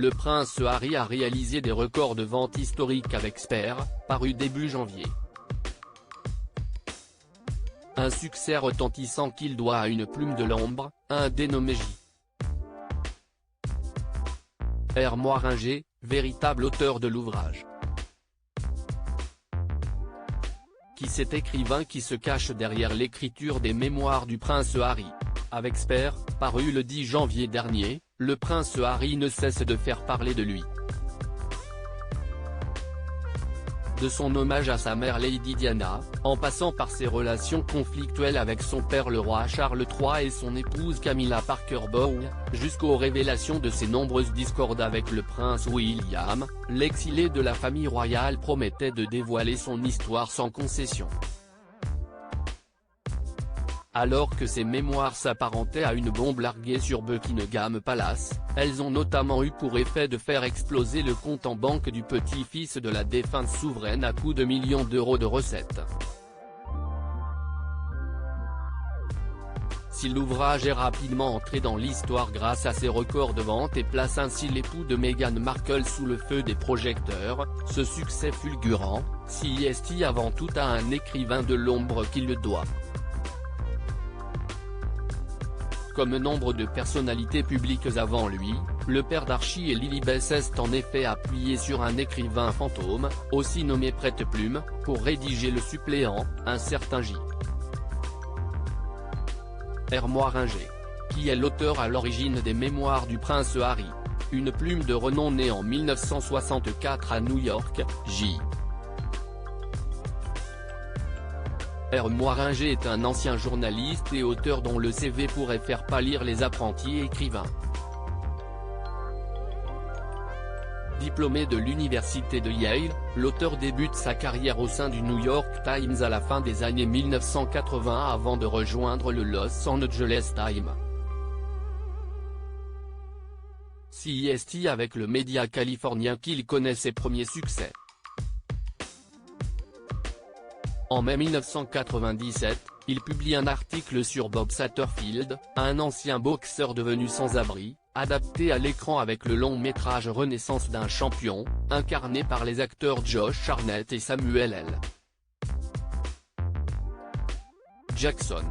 le prince Harry a réalisé des records de vente historiques avec Spare, paru début janvier. Un succès retentissant qu'il doit à une plume de l'ombre, un dénommé J. R. Moiringer, véritable auteur de l'ouvrage. Qui cet écrivain qui se cache derrière l'écriture des mémoires du prince Harry. Avec Spare, paru le 10 janvier dernier, le prince Harry ne cesse de faire parler de lui. De son hommage à sa mère Lady Diana, en passant par ses relations conflictuelles avec son père le roi Charles III et son épouse Camilla Parker Bowles, jusqu'aux révélations de ses nombreuses discordes avec le prince William, l'exilé de la famille royale promettait de dévoiler son histoire sans concession. Alors que ces mémoires s'apparentaient à une bombe larguée sur Buckingham Palace, elles ont notamment eu pour effet de faire exploser le compte en banque du petit-fils de la défunte souveraine à coups de millions d'euros de recettes. Si l'ouvrage est rapidement entré dans l'histoire grâce à ses records de vente et place ainsi l'époux de Meghan Markle sous le feu des projecteurs, ce succès fulgurant, s'y est avant tout à un écrivain de l'ombre qui le doit. Comme nombre de personnalités publiques avant lui, le père d'Archie et Lilibet s'est en effet appuyé sur un écrivain fantôme, aussi nommé prête-plume, pour rédiger le suppléant, un certain J. R. Moiringer, qui est l'auteur à l'origine des mémoires du prince Harry. Une plume de renom née en 1964 à New York, J. R. Moiringer est un ancien journaliste et auteur dont le CV pourrait faire pâlir les apprentis écrivains. Diplômé de l'université de Yale, l'auteur débute sa carrière au sein du New York Times à la fin des années 1980 avant de rejoindre le Los Angeles Times. C'est avec le média californien qu'il connaît ses premiers succès. En mai 1997, il publie un article sur Bob Satterfield, un ancien boxeur devenu sans-abri, adapté à l'écran avec le long-métrage Renaissance d'un champion, incarné par les acteurs Josh Hartnett et Samuel L. Jackson.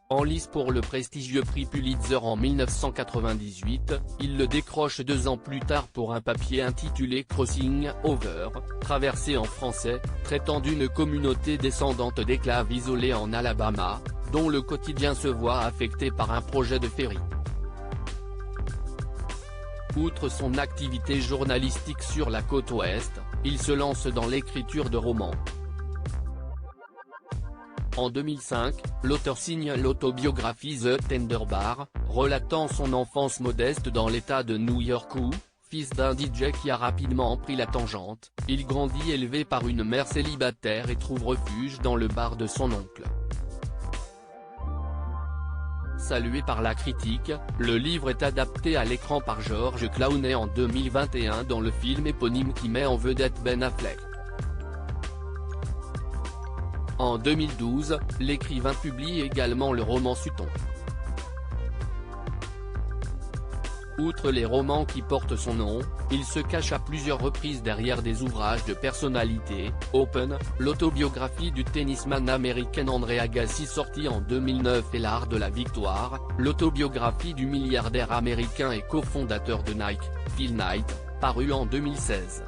En lice pour le prestigieux prix Pulitzer en 1998, il le décroche 2 ans plus tard pour un papier intitulé Crossing Over, traversé en français, traitant d'une communauté descendante d'esclaves isolés en Alabama, dont le quotidien se voit affecté par un projet de ferry. Outre son activité journalistique sur la côte ouest, il se lance dans l'écriture de romans. En 2005, l'auteur signe l'autobiographie The Tender Bar, relatant son enfance modeste dans l'état de New York où, fils d'un DJ qui a rapidement pris la tangente, il grandit élevé par une mère célibataire et trouve refuge dans le bar de son oncle. Salué par la critique, le livre est adapté à l'écran par George Clooney en 2021 dans le film éponyme qui met en vedette Ben Affleck. En 2012, l'écrivain publie également le roman Sutton. Outre les romans qui portent son nom, il se cache à plusieurs reprises derrière des ouvrages de personnalités, Open, l'autobiographie du tennisman américain Andre Agassi sortie en 2009 et L'Art de la Victoire, l'autobiographie du milliardaire américain et cofondateur de Nike, Phil Knight, parue en 2016.